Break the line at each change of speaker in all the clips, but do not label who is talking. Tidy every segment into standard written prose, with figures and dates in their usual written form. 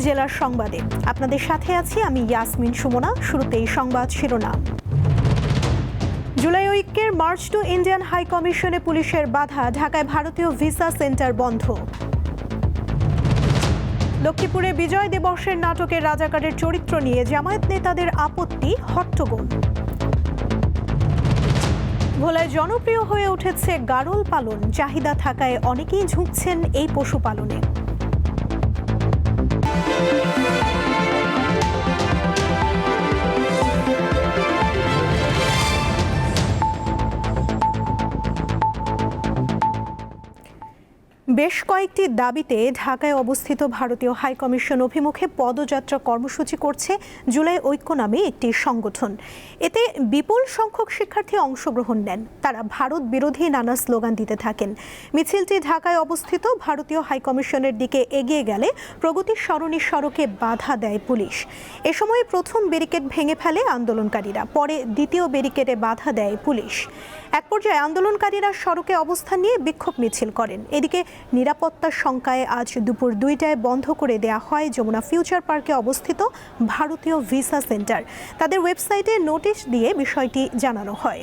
জেলার সংবাদে আপনাদের সাথে আছি আমি ইয়াসমিন সুমনা। শুরুতেই সংবাদ শিরোনাম। জুলাই ঐক্যের মার্চ টু ইন্ডিয়ান হাই কমিশনে পুলিশের বাধা, ঢাকায় ভারতীয় ভিসা সেন্টার বন্ধ। লক্ষ্মীপুরে বিজয় দিবসের নাটকের রাজাকারের চরিত্র নিয়ে জামায়াত নেতাদের আপত্তি, হট্টগোল। ভোলায় জনপ্রিয় হয়ে উঠেছে গারল পালন, চাহিদা থাকায় অনেকেই ঝুঁকছেন এই পশুপালনে। বেশ কয়েকটি দাবিতে ঢাকায় অবস্থিত ভারতীয় হাইকমিশন অভিমুখে পদযাত্রা কর্মসূচি করছে জুলাই ঐক্য নামে একটি সংগঠন। এতে বিপুল সংখ্যক শিক্ষার্থী অংশগ্রহণ নেন। তারা ভারত বিরোধী নানা স্লোগান দিতে থাকেন। মিছিলটি ঢাকায় অবস্থিত ভারতীয় হাইকমিশনের দিকে এগিয়ে গেলে প্রগতি সরণি সড়কে বাধা দেয় পুলিশ। এ সময় প্রথম ব্যারিকেড ভেঙে ফেলে আন্দোলনকারীরা, পরে দ্বিতীয় ব্যারিকেডে বাধা দেয় পুলিশ। এক পর্যায়ে আন্দোলনকারীরা সড়কে অবস্থান নিয়ে বিক্ষোভ মিছিল করেন। এদিকে নিরাপত্তার শঙ্কায় আজ দুপুর 2টায় বন্ধ করে দেয়া হয় যমুনা ফিউচার পার্কে অবস্থিত ভারতীয় ভিসা সেন্টার। তাদের ওয়েবসাইটে নোটিশ দিয়ে বিষয়টি জানানো হয়।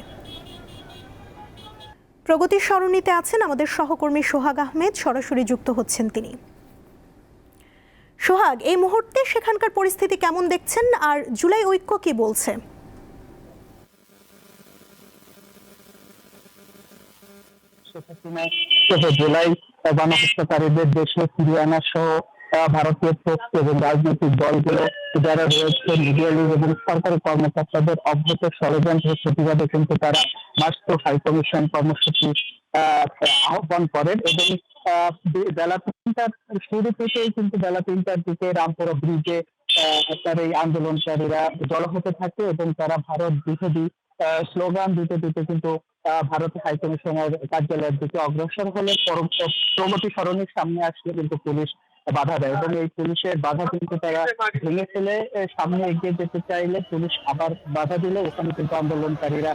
প্রগতি সরণিতে আছেন আমাদের সহকর্মী সোহাগ আহমেদ, সরাসরি যুক্ত হচ্ছেন তিনি। সোহাগ, এই মুহূর্তে সেখানকার পরিস্থিতি কেমন দেখছেন, আর জুলাই ঐক্য কি বলছে?
জুলাই গণহত্যাকারীদের দেশে ফিরিয়ে আনা সহ ভারতীয় পক্ষ এবং রাজনৈতিক দলগুলো যারা রয়েছে, মিডিয়া লিগ এবং সরকারি কর্মকর্তাদের অব্যাহত ষড়যন্ত্রের প্রতিবাদে কিন্তু তারা মার্চ টু হাই কমিশন কর্মসূচি আহ্বান করেন। এবং বেলা 3টার শুরু থেকেই কিন্তু বেলা 3টার দিকে রামপুরা ব্রিজে আপনার এই আন্দোলনকারীরা জড়ো হতে থাকে এবং তারা ভারত বিরোধী স্লোগান দিতে দিতে কিন্তু ভারতের হাইকমিশনের কার্যালয়ের দিকে অগ্রসর হলে প্রগতি সরণির সামনে আসলে কিন্তু পুলিশ বাধা দেয় এবং এই পুলিশের বাধা কিন্তু তারা ভেঙে ফেলে সামনে এগিয়ে যেতে চাইলে পুলিশ আবার বাধা দিলে ওখানে কিন্তু আন্দোলনকারীরা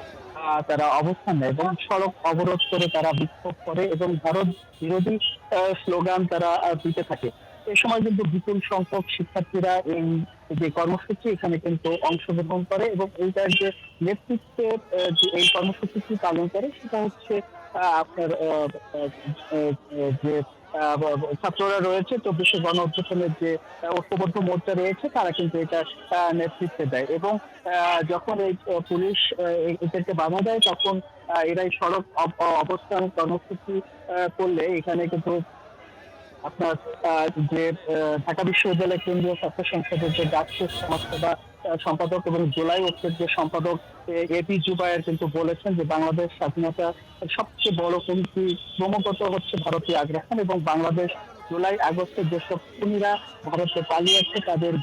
তারা অবস্থান নেয় এবং সড়ক অবরোধ করে তারা বিক্ষোভ করে এবং ভারত বিরোধী স্লোগান তারা দিতে থাকে। এই সময় কিন্তু বিপুল সংখ্যক শিক্ষার্থীরা এই যে কর্মসূচি এখানে কিন্তু অংশগ্রহণ করে এবং এইটার যে নেতৃত্বে যে এই কর্মসূচিটি পালন করে সেটা হচ্ছে আপনার যে ছাত্ররা রয়েছে, 24শে গণ অভ্যুত্থানের যে ঐক্যবদ্ধ মোর্চা রয়েছে তারা কিন্তু এটা নেতৃত্বে দেয় এবং যখন এই পুলিশ এদেরকে বাধা দেয় তখন এরাই সড়ক অবস্থান কর্মসূচি করলে এখানে কিন্তু আপনার যে ঢাকা বিশ্ববিদ্যালয় কেন্দ্রীয় ছাত্র সংসদের যে ডাকসুর সমাজসেবা সম্পাদক এবং জুলাই ঐক্যের যে সম্পাদক এপি জুবায়ের কিন্তু বলেছেন যে বাংলাদেশ স্বাধীনতা সবচেয়ে বড় হুমকি ক্রমাগত হচ্ছে ভারতীয় আগ্রাসন এবং বাংলাদেশ জুলাই আগস্টের যেসব খুনিরা ভারতে পালিয়েছে তাদের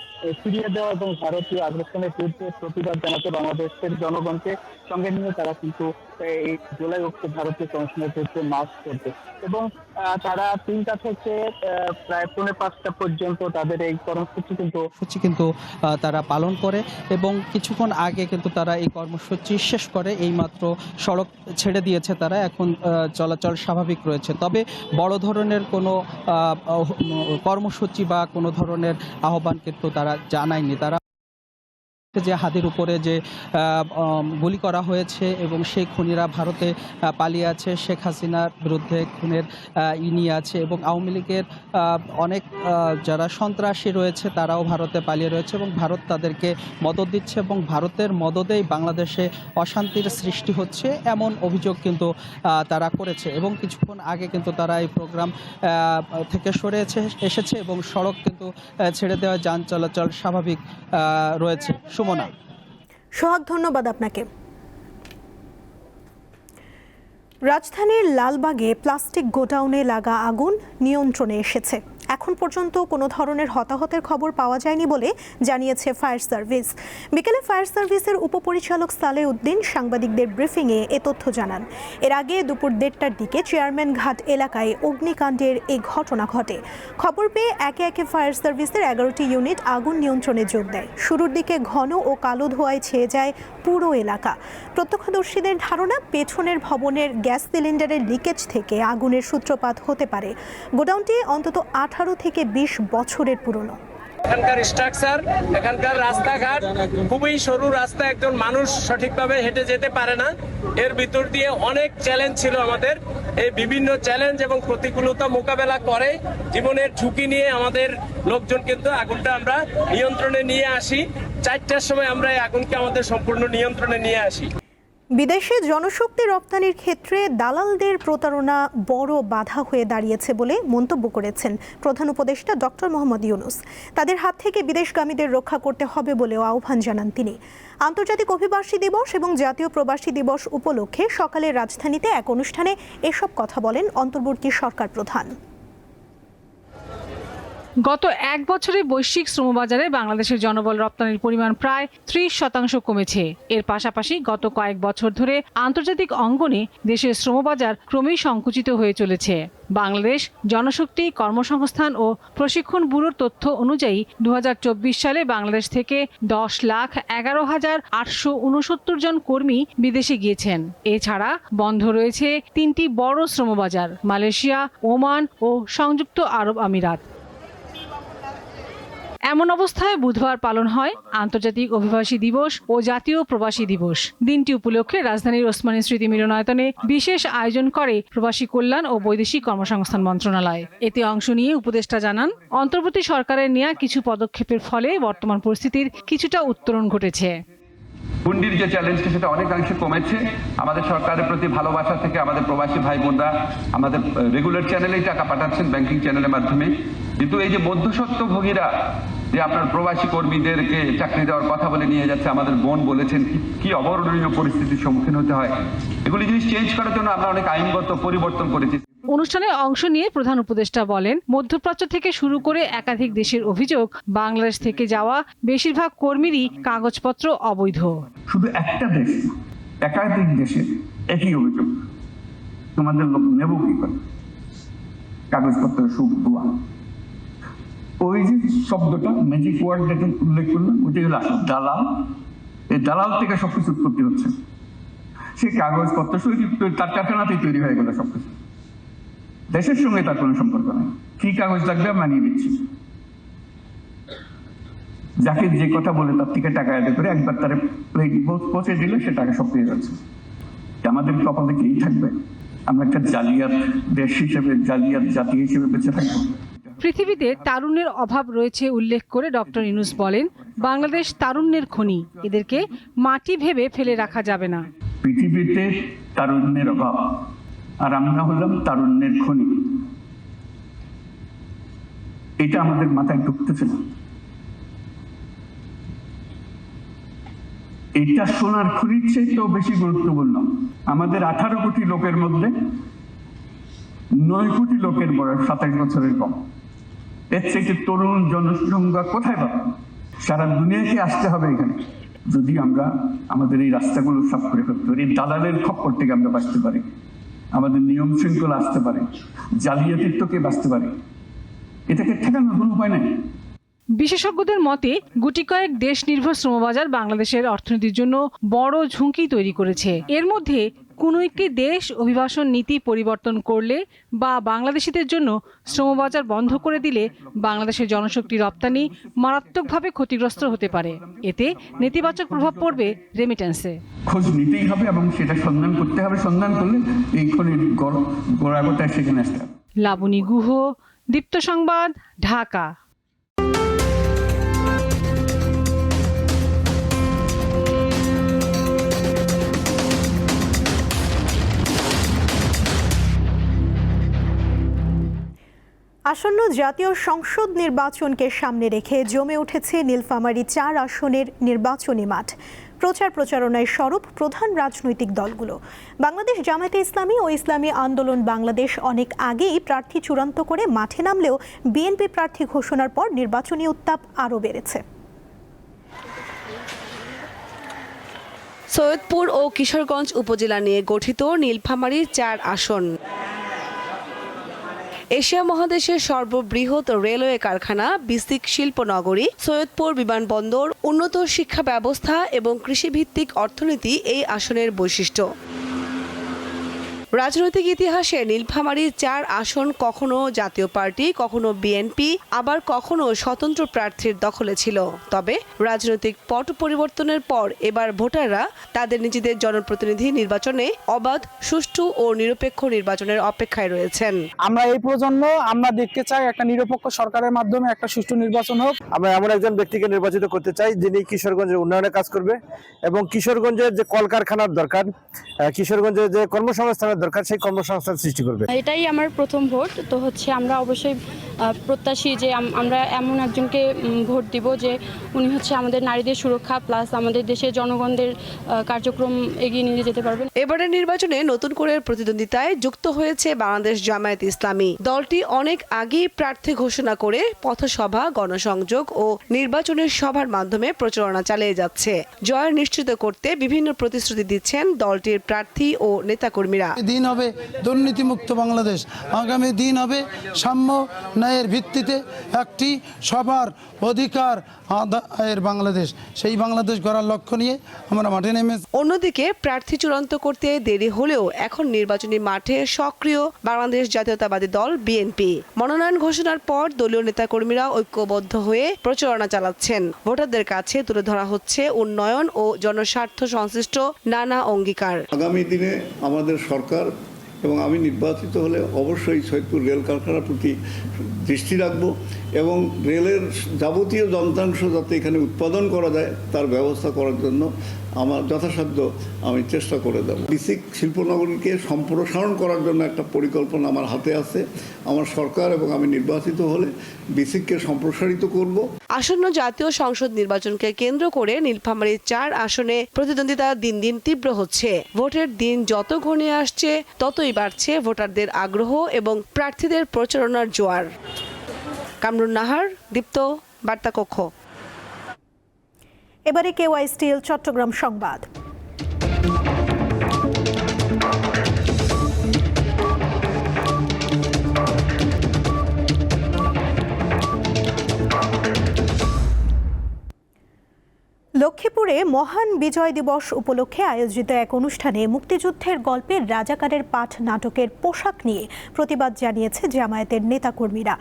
ফিরিয়ে দেওয়া এবং ভারতীয় আগ্রাসনের বিরুদ্ধে প্রতিবাদ জানাতে বাংলাদেশের জনগণকে সঙ্গে নিয়ে তারা কিন্তু এই জুলাই ঐক্য ভারতীয় কমিশনের বিরুদ্ধে মার্চ করবে এবং তারা 3টা থেকে প্রায় 4:30 পর্যন্ত তাদের এই কর্মসূচি কিন্তু
তারা পালন করে এবং কিছুক্ষণ আগে কিন্তু তারা এই কর্মসূচি শেষ করে এইমাত্র সড়ক ছেড়ে দিয়েছে। তারা এখন চলাচল স্বাভাবিক রয়েছে, তবে বড় ধরনের কোনো কর্মসূচি বা কোনো ধরনের আহ্বান কিন্তু তারা জানায়নি। তারা যে হাদির উপরে যে গুলি করা হয়েছে এবং সেই খুনিরা ভারতে পালিয়ে আছে, শেখ হাসিনার বিরুদ্ধে খুনের নিয়ে আছে এবং আওয়ামী লীগের অনেক যারা সন্ত্রাসী রয়েছে তারাও ভারতে পালিয়ে রয়েছে এবং ভারত তাদেরকে মদত দিচ্ছে এবং ভারতের মদতেই বাংলাদেশে অশান্তির সৃষ্টি হচ্ছে এমন অভিযোগ কিন্তু তারা করেছে এবং কিছুক্ষণ আগে কিন্তু তারা এই প্রোগ্রাম থেকে সরে এসেছে এবং সড়ক কিন্তু ছেড়ে দেওয়া যান চলাচল স্বাভাবিক রয়েছে।
সোহাগ, ধন্যবাদ আপনাকে। রাজধানীর লালবাগে প্লাস্টিক গোডাউনে লাগা আগুন নিয়ন্ত্রণে এসেছে। এখন পর্যন্ত কোনো ধরনের হতাহতের খবর পাওয়া যায়নি বলে জানিয়েছে ফায়ার সার্ভিস। বিকেলে ফায়ার সার্ভিসের উপপরিচালক সালেহ উদ্দিন সাংবাদিকদের ব্রিফিংয়ে এ তথ্য জানান। এর আগে দুপুর 1টার দিকে চেয়ারম্যান ঘাট এলাকায় অগ্নিকাণ্ডের এই ঘটনা ঘটে। খবর পেয়ে একে একে ফায়ার সার্ভিসের 11টি ইউনিট আগুন নিয়ন্ত্রণে যোগ দেয়। শুরুর দিকে ঘন ও কালো ধোঁয়ায় ছেয়ে যায় পুরো এলাকা। প্রত্যক্ষদর্শীদের ধারণা, পেছনের ভবনের গ্যাস সিলিন্ডারের লিকেজ থেকে আগুনের সূত্রপাত হতে পারে। গোডাউনটি অন্তত 18 থেকে 20 বছরের পুরনো।
এখানকার স্ট্রাকচার, এখানকার রাস্তাঘাট খুবই সরু রাস্তা, একজন মানুষ সঠিকভাবে হেঁটে যেতে পারে না। এর ভিতর দিয়ে অনেক চ্যালেঞ্জ ছিল আমাদের। এই বিভিন্ন চ্যালেঞ্জ এবং প্রতিকূলতা মোকাবেলা করে জীবনের ঝুঁকি নিয়ে আমাদের লোকজন কিন্তু আগুনটা আমরা নিয়ন্ত্রণে নিয়ে আসি। 4টার সময় আমরা এই আগুনকে আমাদের সম্পূর্ণ নিয়ন্ত্রণে নিয়ে আসি।
বিদেশে জনশক্তি রপ্তানির ক্ষেত্রে দালালদের প্রতারণা বড় বাধা হয়ে দাঁড়িয়েছে বলে মন্তব্য করেছেন প্রধান উপদেষ্টা ডক্টর মোহাম্মদ ইউনূস। তাদের হাত থেকে বিদেশগামীদের রক্ষা করতে হবে বলেও আহ্বান জানান তিনি। আন্তর্জাতিক অভিবাসী দিবস এবং জাতীয় প্রবাসী দিবস উপলক্ষে সকালে রাজধানীতে এক অনুষ্ঠানে এসব কথা বলেন অন্তর্বর্তী সরকার প্রধান।
গত এক বছরে বৈশ্বিক শ্রমবাজারে বাংলাদেশের জনবল রপ্তানির পরিমাণ প্রায় 30% কমেছে। এর পাশাপাশি গত কয়েক বছর ধরে আন্তর্জাতিক অঙ্গনে দেশের শ্রমবাজার ক্রমেই সংকুচিত হয়ে চলেছে। বাংলাদেশ জনশক্তি কর্মসংস্থান ও প্রশিক্ষণ ব্যুরোর তথ্য অনুযায়ী 2024 সালে বাংলাদেশ থেকে 10,11,869 জন কর্মী বিদেশে গিয়েছেন। এছাড়া বন্ধ রয়েছে 3টি বড় শ্রমবাজার, মালয়েশিয়া, ওমান ও সংযুক্ত আরব আমিরাত। এমন অবস্থায় বুধবার পালন হয় আন্তর্জাতিক অভিবাসী দিবস ও জাতীয় প্রবাসী দিবস। দিনটি উপলক্ষে রাজধানীর ওসমানী স্মৃতি মিলনায়তনে বিশেষ আয়োজন করে প্রবাসী কল্যাণ ও বৈদেশিক কর্মসংস্থান মন্ত্রণালয়। এতে অংশ নিয়ে উপদেষ্টা জানান, অন্তর্বর্তী সরকারের নেওয়া কিছু পদক্ষেপের ফলে বর্তমান পরিস্থিতির কিছুটা উত্তরণ ঘটেছে।
হুন্ডির যে চ্যালেঞ্জটা সেটা অনেকাংশে কমেছে। আমাদের সরকারের প্রতি ভালোবাসা থেকে আমাদের প্রবাসী ভাই বোনরা আমাদের রেগুলার চ্যানেলেই টাকা পাঠাচ্ছেন, ব্যাংকিং চ্যানেলের মাধ্যমে। কিন্তু এই যে মধ্যস্বত্বভোগীরা যে আপনার প্রবাসী কর্মীদেরকে চাকরি দেওয়ার কথা বলে নিয়ে যাচ্ছে, আমাদের বোন বলেছেন কি অবর্ণনীয় পরিস্থিতির সম্মুখীন হতে হয়। এগুলি জিনিস চেঞ্জ করার জন্য আমরা অনেক আইনগত পরিবর্তন করেছি।
অনুষ্ঠানে অংশ নিয়ে প্রধান উপদেষ্টা বলেন, মধ্যপ্রাচ্য থেকে শুরু করে একাধিক দেশের অভিযোগ, বাংলাদেশ থেকে যাওয়া বেশিরভাগ কর্মীরই কাগজপত্র অবৈধ।
শুধু একটা দেশ, একাধিক দেশে একই অভিযোগ। তোমাদের লোক নেব কি করে? কাগজপত্র সুখ দোয়া। ওই যে শব্দটা ম্যাজিক ওয়ার্ড যেটা উল্লেখ করলাম, ওটাই হলো আসল দালাল। এই দালাল থেকে সবকিছু উৎপত্তি হচ্ছে। সে কাগজপত্র তার কারখানাতেই তৈরি হয়ে গেল সবকিছু। দেশের সঙ্গে তার কোনো সম্পর্ক নেই। কি কাগজ লাগবে মানিয়ে দিচ্ছি। যাকে যে কথা বলে তার থেকে টাকা আদায় করে একবার তার পৌঁছে দিলে সে টাকা সব পেয়ে যাচ্ছে। আমাদের কপালে কি থাকবে? আমরা একটা জালিয়াত দেশ হিসেবে, জালিয়াত জাতি হিসেবে বেঁচে থাকবো।
পৃথিবীতে তারুণ্যের অভাব রয়েছে উল্লেখ করে ডক্টর ইউনূস বলেন, বাংলাদেশ তারুণ্যের খনি, এদেরকে মাটি ভেবে ফেলে রাখা যাবে না।
পৃথিবীতে তারুণ্যের অভাব, আর আমরা হলাম তারুণ্যের খনি। এটা আমাদের মাথায় ঢুকতেছে না। এটা সোনার খনির চেয়েও বেশি গুরুত্বপূর্ণ। আমাদের 18 কোটি লোকের মধ্যে 9 কোটি লোকের বয়স 27 বছরের কম। এর থেকে তরুণ জনসংখ্যা কোথায় পাবো? সারা দুনিয়াকে আসতে হবে এখানে। যদি আমরা আমাদের এই রাস্তাগুলো সাফ করে ফেলতে পারি, দালালের খপ্পর থেকে আমরা বাঁচতে পারি, আমাদের নিয়ম শৃঙ্খলা আসতে পারে, জালিয়াতিত্বকে বাঁচতে পারে, এটাকে ঠেকানোর কোনো উপায় নেই।
বিশেষজ্ঞদের মতে, গুটি কয়েক দেশ নির্ভর শ্রমবাজার বাংলাদেশের অর্থনীতির জন্য বড় ঝুঁকি তৈরি করেছে। এর মধ্যে কোনো একটি দেশ অভিবাসন নীতি পরিবর্তন করলে বা বাংলাদেশিদের জন্য শ্রমবাজার বন্ধ করে দিলে বাংলাদেশের জনশক্তি রপ্তানি মারাত্মকভাবে ক্ষতিগ্রস্ত হতে পারে। এতে নেতিবাচক প্রভাব পড়বে রেমিটেন্সে।
খোঁজ নিতেই হবে এবং সেটা সন্ধান করতে হবে। সন্ধান করলে এই খনির গোড়াগোটায় সেখানে আসতে হবে।
লাবণী গুহ, দীপ্ত সংবাদ, ঢাকা।
আসন্ন জাতীয় সংসদ নির্বাচনকে সামনে রেখে জমে উঠেছে নীলফামারী 4 আসনের নির্বাচনী মাঠ। প্রচারণায় সরব প্রধান রাজনৈতিক দলগুলো। বাংলাদেশ জামায়াতে ইসলামী ও ইসলামী আন্দোলন বাংলাদেশ অনেক আগেই প্রার্থী চূড়ান্ত করে মাঠে নামলেও বিএনপি প্রার্থী ঘোষণার পর নির্বাচনী উত্তাপ আরও বেড়েছে।
সৈয়দপুর ও কিশোরগঞ্জ উপজেলা নিয়ে গঠিত নীলফামারীর 4 আসন। এশিয়া মহাদেশের সর্ববৃহৎ রেলওয়ে কারখানা, বিসিক শিল্পনগরী, সৈয়দপুর বিমানবন্দর, উন্নত শিক্ষা ব্যবস্থা এবং কৃষিভিত্তিক অর্থনীতি এই আসনের বৈশিষ্ট্য। রাজনৈতিক ইতিহাসে নীলফামারীর 4 আসন কখনো জাতীয় পার্টি, কখনো বিএনপি, আবার কখনো স্বতন্ত্র প্রার্থীর দখলে ছিল। তবে রাজনৈতিক পট পরিবর্তনের পর এবার ভোটাররা তাদের নিজেদের জনপ্রতিনিধি নির্বাচনে অবাধ, সুষ্ঠু ও নিরপেক্ষ নির্বাচনের অপেক্ষায় রয়েছেন।
আমরা এই প্রজন্ম আমরা দেখতে চাই একটা নিরপেক্ষ সরকারের মাধ্যমে একটা সুষ্ঠু নির্বাচন হোক।
আমরা এমন একজন ব্যক্তিকে নির্বাচিত করতে চাই যিনি কিশোরগঞ্জের উন্নয়নে কাজ করবে এবং কিশোরগঞ্জের যে কলকারখানার দরকার, কিশোরগঞ্জের যে কর্মসংস্থানের দরকার, সেই কর্মসংস্থান সৃষ্টি করবে।
এটাই আমার প্রথম ভোট, তো আমরা অবশ্যই প্রত্যাশী যে আমরা এমন একজনকে ভোট দিব যে উনি আমাদের নারীদের সুরক্ষা প্লাস আমাদের দেশের জনগণদের কার্যক্রম এগিয়ে নিয়ে যেতে পারবেন।
এবারের নির্বাচনে নতুন করে প্রতিদ্বন্দ্বিতায় যুক্ত হয়েছে বাংলাদেশ জামায়াত ইসলামী। দলটি অনেক আগেই প্রার্থী ঘোষণা করে পথসভা, গণসংযোগ ও নির্বাচনের সভার মাধ্যমে প্রচারণা চালিয়ে যাচ্ছে। জয় নিশ্চিত করতে বিভিন্ন প্রতিশ্রুতি দিচ্ছেন দলটির প্রার্থী ও নেতাকর্মীরা।
দিন হবে দুর্নীতিমুক্ত বাংলাদেশ, আগামী দিন হবে সাম্য ন্যায়ের ভিত্তিতে একটি সবার অধিকার আদায়ের বাংলাদেশ। সেই বাংলাদেশ গড়ার লক্ষ্য নিয়ে আমরা মাঠে নেমেছি।
অন্যদিকে প্রার্থী চূড়ান্ত করতে দেরি হলেও এখন নির্বাচনী মাঠে সক্রিয় বাংলাদেশ জাতীয়তাবাদী দল বিএনপি। মনোনয়ন ঘোষণার পর দলীয় নেতাকর্মীরা ঐক্যবদ্ধ হয়ে প্রচারণা চালাচ্ছেন। ভোটারদের কাছে তুলে ধরা হচ্ছে উন্নয়ন ও জনস্বার্থ সংশ্লিষ্ট নানা অঙ্গীকার।
আগামী দিনে আমাদের সরকার এবং আমি নির্বাচিত হলে অবশ্যই সৈয়দপুর রেল কারখানার প্রতি দৃষ্টি রাখব এবং রেলের যাবতীয় যন্ত্রাংশ যাতে এখানে উৎপাদন করা যায় তার ব্যবস্থা করার জন্য আমার যথাসাধ্য আমি চেষ্টা করে দেব। বিসিক শিল্পনগরীকে সম্প্রসারণ করার জন্য একটা পরিকল্পনা আমার হাতে আছে। আমার সরকার এবং আমি নির্বাচিত হলে বিসিককে সম্প্রসারিত করব।
আসন্ন জাতীয় সংসদ নির্বাচনকে কেন্দ্র করে নীলফামারীর 4 আসনে প্রতিদ্বন্দ্বিতা দিন দিন তীব্র হচ্ছে। ভোটের দিন যত ঘনিয়ে আসছে ততই বাড়ছে ভোটারদের আগ্রহ এবং প্রার্থীদের প্রচারণার জোয়ার। কামরুন নাহার, দীপ্ত, বার্তা কক্ষ।
এবারে কেওয়াই স্টিল চট্টগ্রাম সংবাদ। লক্ষ্মীপুরে মহান বিজয় দিবস উপলক্ষে আয়োজিত এক অনুষ্ঠানে মুক্তিযুদ্ধের গল্পের রাজাকারের পাঠ নাটকের পোশাক নিয়ে প্রতিবাদ জানিয়েছে জামায়াতের নেতাকর্মীরা।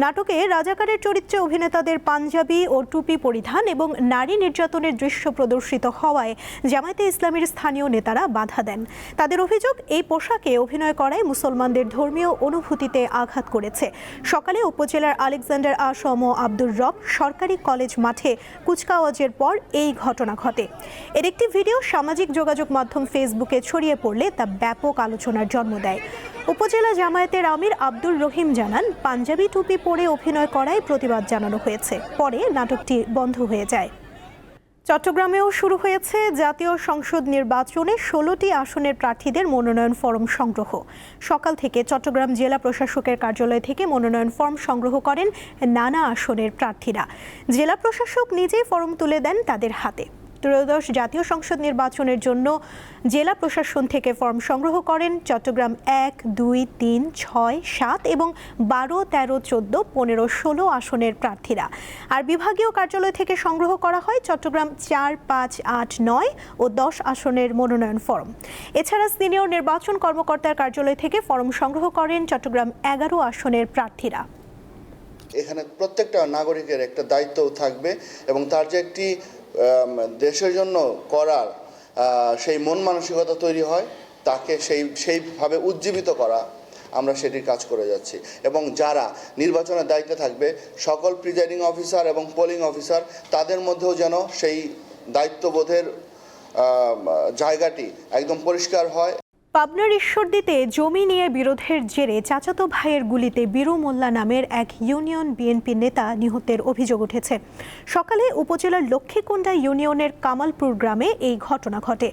নাটকে রাজাকারের চরিত্রে অভিনেতাদের পাঞ্জাবি ও টুপি পরিধান এবং নারী নির্যাতনের দৃশ্য প্রদর্শিত হওয়ায় জামায়াতে ইসলামীর স্থানীয় নেতারা বাধা দেন। তাদের অভিযোগ, এই পোশাকে অভিনয় করায় মুসলমানদের ধর্মীয় অনুভূতিতে আঘাত করেছে। সকালে উপজেলার আলেকজান্ডার আসম ও আব্দুর রব সরকারি কলেজ মাঠে কুচকাওয়াজের পর এই ঘটনা ঘটে। এর একটি ভিডিও সামাজিক যোগাযোগ মাধ্যম ফেসবুকে ছড়িয়ে পড়লে তা ব্যাপক আলোচনার জন্ম দেয়। উপজেলা জামায়াতের আমির আব্দুর রহিম জানান, পাঞ্জাবি টুপি পরে অভিনয় করায় প্রতিবাদ জানানো হয়েছে। পরে নাটকটি বন্ধ হয়ে যায়। চট্টগ্রামেও শুরু হয়েছে জাতীয় সংসদ নির্বাচনে 16টি আসনের প্রার্থীদের মনোনয়ন ফরম সংগ্রহ। সকাল থেকে চট্টগ্রাম জেলা প্রশাসকের কার্যালয় থেকে মনোনয়ন ফরম সংগ্রহ করেন নানা আসনের প্রার্থীরা। জেলা প্রশাসক নিজেই ফরম তুলে দেন তাদের হাতে। ত্রয়োদশ জাতীয় সংসদ নির্বাচনের জন্য জেলা প্রশাসন থেকে ফর্ম সংগ্রহ করেন চট্টগ্রাম 1, 2, 3, 6, 7 এবং 12, 13, 14, 15, 16 আসনের প্রার্থীরা। আর বিভাগীয় কার্যালয় থেকে সংগ্রহ করা হয় চট্টগ্রাম 4, 5, 8, 9 ও 10 আসনের মনোনয়ন ফর্ম। এছাড়া সিনিয়র নির্বাচন কর্মকর্তার কার্যালয় থেকে ফর্ম সংগ্রহ করেন চট্টগ্রাম 11 আসনের প্রার্থীরা।
এখানে প্রত্যেকটা নাগরিকের একটা দায়িত্ব থাকবে এবং তার যে একটি দেশের জন্য করার সেই মন মানসিকতা তৈরি হয়, তাকে সেইভাবে উজ্জীবিত করা, আমরা সেটির কাজ করে যাচ্ছি। এবং যারা নির্বাচনের দায়িত্বে থাকবে, সকল প্রিজাইডিং অফিসার এবং পোলিং অফিসার, তাদের মধ্যেও যেন সেই দায়িত্ববোধের জায়গাটি একদম পরিষ্কার হয়।
পাবনার ঈশ্বরদীতে জমি নিয়ে বিরোধের জেরে চাচাতো ভাইয়ের গুলিতে বীরু মোল্লা নামের এক ইউনিয়ন বিএনপি নেতা নিহতের অভিযোগ উঠেছে। সকালে উপজেলার লক্ষ্মীকুণ্ডা ইউনিয়নের কামালপুর গ্রামে এই ঘটনা ঘটে।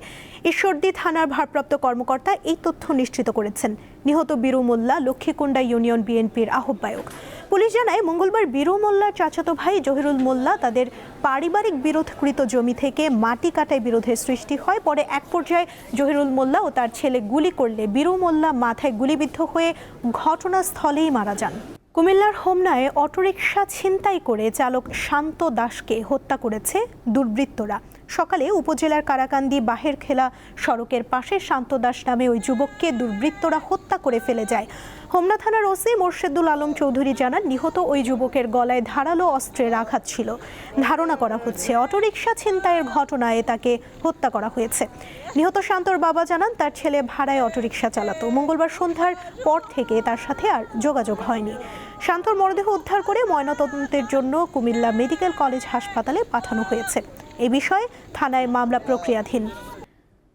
ঈশ্বরদী থানার ভারপ্রাপ্ত কর্মকর্তা এই তথ্য নিশ্চিত করেছেন। নিহত বীরু মোল্লা লক্ষ্মীকুণ্ডা ইউনিয়ন বিএনপির আহ্বায়ক। পুলিশ জানায়, মঙ্গলবার বীরু মোল্লার চাচাতো ভাই জহিরুল মোল্লা তাদের পারিবারিক বিরোধকৃত জমি থেকে মাটি কাটায় বিরোধের সৃষ্টি হয়। পরে এক পর্যায়ে জহিরুল মোল্লা ও তার ছেলে গুলি করলে বীরু মোল্লা মাথায় গুলিবিদ্ধ হয়ে ঘটনাস্থলেই মারা যান। কুমিল্লার হোমনায় অটোরিকশা ছিনতাই করে চালক শান্ত দাসকে হত্যা করেছে দুর্বৃত্তরা। সকালে উপজেলার কারাকান্দি বাহেরখেলা সড়কের পাশে শান্ত দাস নামে ওই যুবককে দুর্বৃত্তরা হত্যা করে ফেলে যায়। হোমনা থানার ওসি মোর্শেদুল আলম চৌধুরী জানান, নিহত ওই যুবকের গলায় ধারালো অস্ত্রের আঘাত ছিল। ধারণা করা হচ্ছে অটোরিকশা ছিনতাইয়ের ঘটনায় তাকে হত্যা করা হয়েছে। নিহত শান্তর বাবা জানান, তার ছেলে ভাড়ায় অটোরিকশা চালাতো। মঙ্গলবার সন্ধ্যার পর থেকে তার সাথে আর যোগাযোগ হয়নি। শান্তর মরদেহ উদ্ধার করে ময়নাতদন্তের জন্য কুমিল্লা মেডিকেল কলেজ হাসপাতালে পাঠানো হয়েছে। এ বিষয়ে থানায় মামলা প্রক্রিয়াধীন।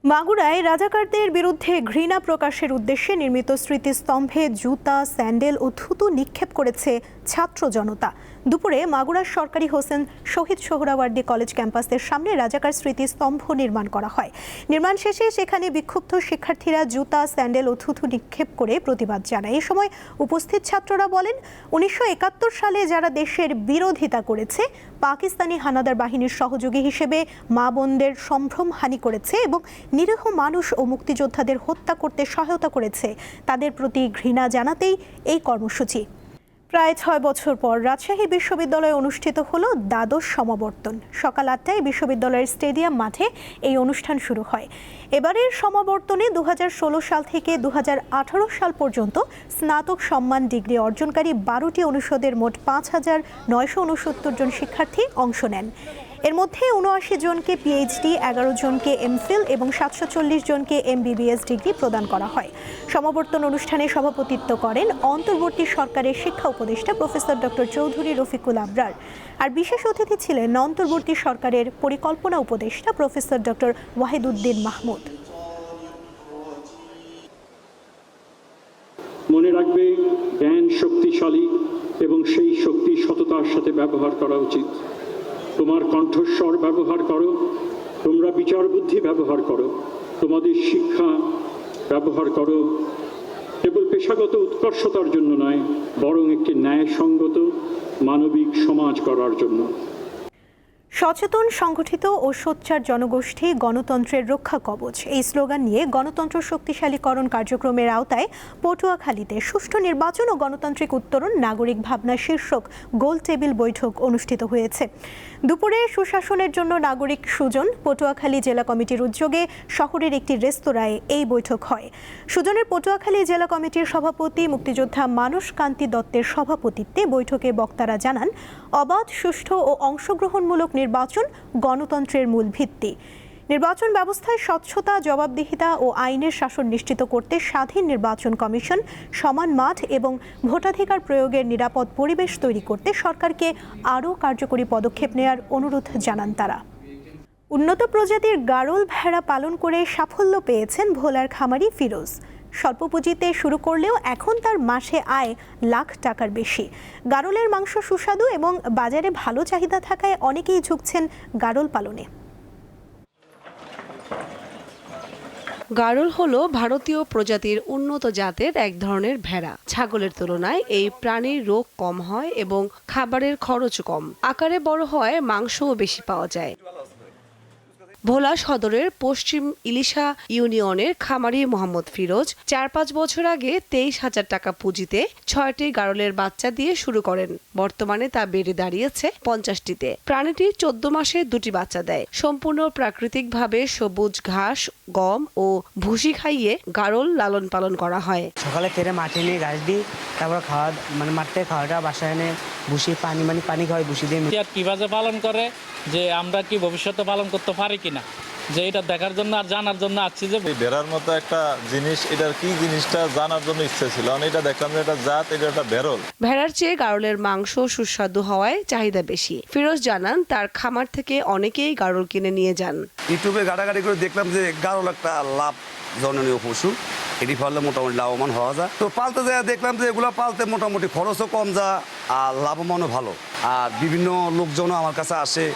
মাগুরায় রাজাকারদের বিরুদ্ধে ঘৃণা প্রকাশের উদ্দেশ্যে নির্মিত স্মৃতিস্তম্ভে জুতা, স্যান্ডেল ও থুতু নিক্ষেপ করেছে ছাত্র জনতা। দুপুরে মাগুরার সরকারি হোসেন শহীদ সোহরাওয়ার্দী কলেজ ক্যাম্পাসের সামনে রাজাকার স্মৃতিস্তম্ভ নির্মাণ করা হয়। নির্মাণ শেষে সেখানে বিক্ষুব্ধ শিক্ষার্থীরা জুতা, স্যান্ডেল ও থুতু নিক্ষেপ করে প্রতিবাদ জানায়। এ সময় উপস্থিত ছাত্ররা বলেন, 1971 সালে যারা দেশের বিরোধিতা করেছে, পাকিস্তানি হানাদার বাহিনীর সহযোগী হিসেবে মা বোনদের সম্ভ্রমহানি করেছে এবং নিরীহ মানুষ ও মুক্তিযোদ্ধাদের হত্যা করতে সহায়তা করেছে, তাদের প্রতি ঘৃণা জানাতেই এই কর্মসূচি। প্রায় 6 বছর পর রাজশাহী বিশ্ববিদ্যালয়ে অনুষ্ঠিত হলো দ্বাদশ সমাবর্তন। সকাল 8টায় বিশ্ববিদ্যালয়ের স্টেডিয়াম মাঠে এই অনুষ্ঠান শুরু হয়। এবারের সমাবর্তনে 2016 সাল থেকে 2018 সাল পর্যন্ত স্নাতক সম্মান ডিগ্রি অর্জনকারী 12টি অনুষদের মোট 5,969 জন শিক্ষার্থী অংশ নেন। এর মধ্যে 79 জনকে পিএইচডি, 11 জনকে এমফিল এবং 740 জনকে এমবিবিএস ডিগ্রি প্রদান করা হয়। সমাবর্তন অনুষ্ঠানে সভাপতিত্ব করেন অন্তর্বর্তী সরকারের শিক্ষা উপদেষ্টা প্রফেসর ডক্টর চৌধুরী রফিকুল আবরার। আর বিশেষ অতিথি ছিলেন অন্তর্বর্তী সরকারের পরিকল্পনা উপদেষ্টা প্রফেসর ডক্টর ওয়াহিদুদ্দিন মাহমুদ।
মনে রাখবে, জ্ঞান শক্তিশালী এবং সেই শক্তি সততার সাথে ব্যবহার করা উচিত। তোমার কণ্ঠস্বর ব্যবহার করো, তোমরা বিচার বুদ্ধি ব্যবহার করো, তোমাদের শিক্ষা ব্যবহার করো কেবল পেশাগত উৎকর্ষতার জন্য নয়, বরং একটি ন্যায়সঙ্গত মানবিক সমাজ করার জন্য।
সচেতন, সংগঠিত ও সোচ্চার জনগোষ্ঠী গণতন্ত্রের রক্ষা কবচ, এই স্লোগান নিয়ে গণতন্ত্র শক্তিশালীকরণ কার্যক্রমের আওতায় পটুয়াখালীতে সুষ্ঠু নির্বাচন ও গণতান্ত্রিক উত্তরণ নাগরিক ভাবনা শীর্ষক গোল টেবিল বৈঠক অনুষ্ঠিত হয়েছে। দুপুরে সুশাসনের জন্য নাগরিক সুজন পটুয়াখালী জেলা কমিটির উদ্যোগে শহরের একটি রেস্তোরাঁয় এই বৈঠক হয়। সুজনের পটুয়াখালী জেলা কমিটির সভাপতি মুক্তিযোদ্ধা মানস কান্তি দত্তের সভাপতিত্বে বৈঠকে বক্তারা জানান, অবাধ, সুষ্ঠু ও অংশগ্রহণমূলক নির্বাচন গণতন্ত্রের মূল ভিত্তি। নির্বাচন ব্যবস্থায় স্বচ্ছতা, জবাবদিহিতা ও আইনের শাসন নিশ্চিত করতে স্বাধীন নির্বাচন কমিশন, সমান মাঠ এবং ভোটাধিকার প্রয়োগের নিরাপদ পরিবেশ তৈরি করতে সরকারকে আরও কার্যকরী পদক্ষেপ নেওয়ার অনুরোধ জানান তারা। উন্নত প্রজাতির গারল ভেড়া পালন করে সাফল্য পেয়েছেন ভোলার খামারি ফিরোজ। স্বল্প পুঁজিতে শুরু করলেও এখন তার মাসে আয় লাখ টাকার বেশি। গারলের মাংস সুস্বাদু এবং বাজারে ভালো চাহিদা থাকায় অনেকেই ঝুঁকছেন গারল পালনে।
গারল হলো ভারতীয় প্রজাতির উন্নত জাতের এক ধরনের ভেড়া। ছাগলের তুলনায় এই প্রাণীর রোগ কম হয় এবং খাবারের খরচ কম। আকারে বড় হয়, মাংসও বেশি পাওয়া যায়। ভোলা সদরের পশ্চিম ইলিশা ইউনিয়নের খামারি মোহাম্মদ ফিরোজ 4-5 বছর আগে 23,000 টাকা পুঁজিতে 6টি গারলের বাচ্চা দিয়ে শুরু করেন। বর্তমানে তা বেড়ে দাঁড়িয়েছে 50টিতে। প্রাণীটি 14 মাসে 2টি বাচ্চা দেয়। সম্পূর্ণ প্রাকৃতিকভাবে সবুজ ঘাস, গম ও ভুসি খাইয়ে গারল লালন পালন করা হয়।
সকালে ফেরে মাঠে নিয়ে ঘাস দিই, তারপর খাওয়া মাঠ থেকে খাওয়াটা বাসায় এনে ভুসি পানি খাওয়াই, ভুসি দিয়ে।
কিভাবে পালন করে, যে আমরা কি ভবিষ্যতে পালন করতে পারি কিনা, যে এটা দেখার জন্য আর জানার জন্য আসছি। যে
ভেড়ার মতো একটা জিনিস, এটার কি জিনিসটা জানার জন্য ইচ্ছে ছিল। এটা দেখলাম যে এটা জাত, এটা একটা বেরল।
ভেড়ার চেয়ে গারলের মাংস সুস্বাদু হওয়ায় চাহিদা বেশি। ফিরোজ জানান, তার খামার থেকে অনেকেই গারল কিনে নিয়ে যান।
ইউটিউবে ঘাটাঘাটি করে দেখলাম যে গারল একটা লাভজননীয় পশু, এটি পাললে মোটামুটি লাভবান হওয়া যায়। তো পালতে যায় দেখলাম যে এগুলো পালতে মোটামুটি খরচও কম যায় আর লাভবানও ভালো। আর বিভিন্ন লোকজনও আমার কাছে আসে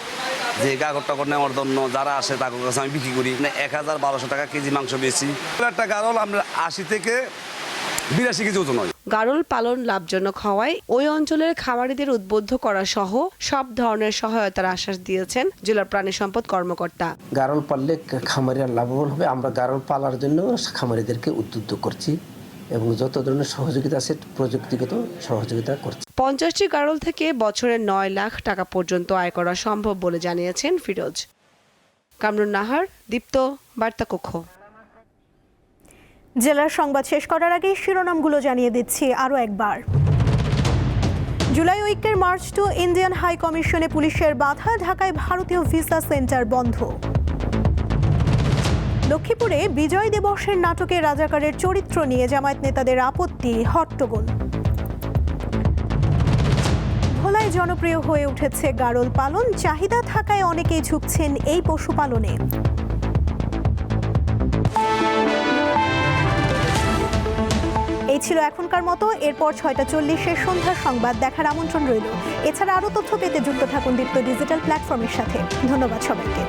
যে গাগর টাগর নেওয়ার জন্য, যারা আসে তাদের কাছে আমি বিক্রি করি। 1,000-1,200 টাকা কেজি মাংস বেশি। একটা গারল আমরা 80 থেকে 82 কেজি ওজন হয়।
গারল পালন লাভজনক হওয়ায় ওই অঞ্চলের খামারিদের উদ্বুদ্ধ করা সহ সব ধরনের সহায়তার আশ্বাস দিয়েছেন জেলা প্রাণী সম্পদ কর্মকর্তা।
গারল পাললে খামারিরা লাভবান হবে, আমরা গারল পালার জন্য খামারিদেরকে উদ্বুদ্ধ করছি এবং যত ধরনের সহযোগিতা আছে প্রযুক্তিগত সহযোগিতা করছি।
50টি গারল থেকে বছরে 9 লাখ টাকা পর্যন্ত আয় করা সম্ভব বলে জানিয়েছেন ফিরোজ। কামরুন নাহার, দীপ্ত, বার্তা কক্ষ।
জেলার সংবাদ শেষ করার আগে শিরোনামগুলো জানিয়ে দিচ্ছি আরও একবার। জুলাই ঐক্যের মার্চ টু ইন্ডিয়ান হাই কমিশনে পুলিশের বাধা, ঢাকায় ভারতীয় ভিসা সেন্টার বন্ধ। লক্ষ্মীপুরে বিজয় দিবসের নাটকে রাজাকারের চরিত্র নিয়ে জামায়াত নেতাদের আপত্তি, হট্টগোল। ভোলায় জনপ্রিয় হয়ে উঠেছে গারল পালন, চাহিদা থাকায় অনেকেই ঝুঁকছেন এই পশুপালনে। এই ছিল এখনকার মতো। এরপর 6টা 40 সন্ধ্যার সংবাদ দেখার আমন্ত্রণ রইল। এছাড়া আরও তথ্য পেতে যুক্ত থাকুন দীপ্ত ডিজিটাল প্ল্যাটফর্মের সাথে। ধন্যবাদ সবাইকে।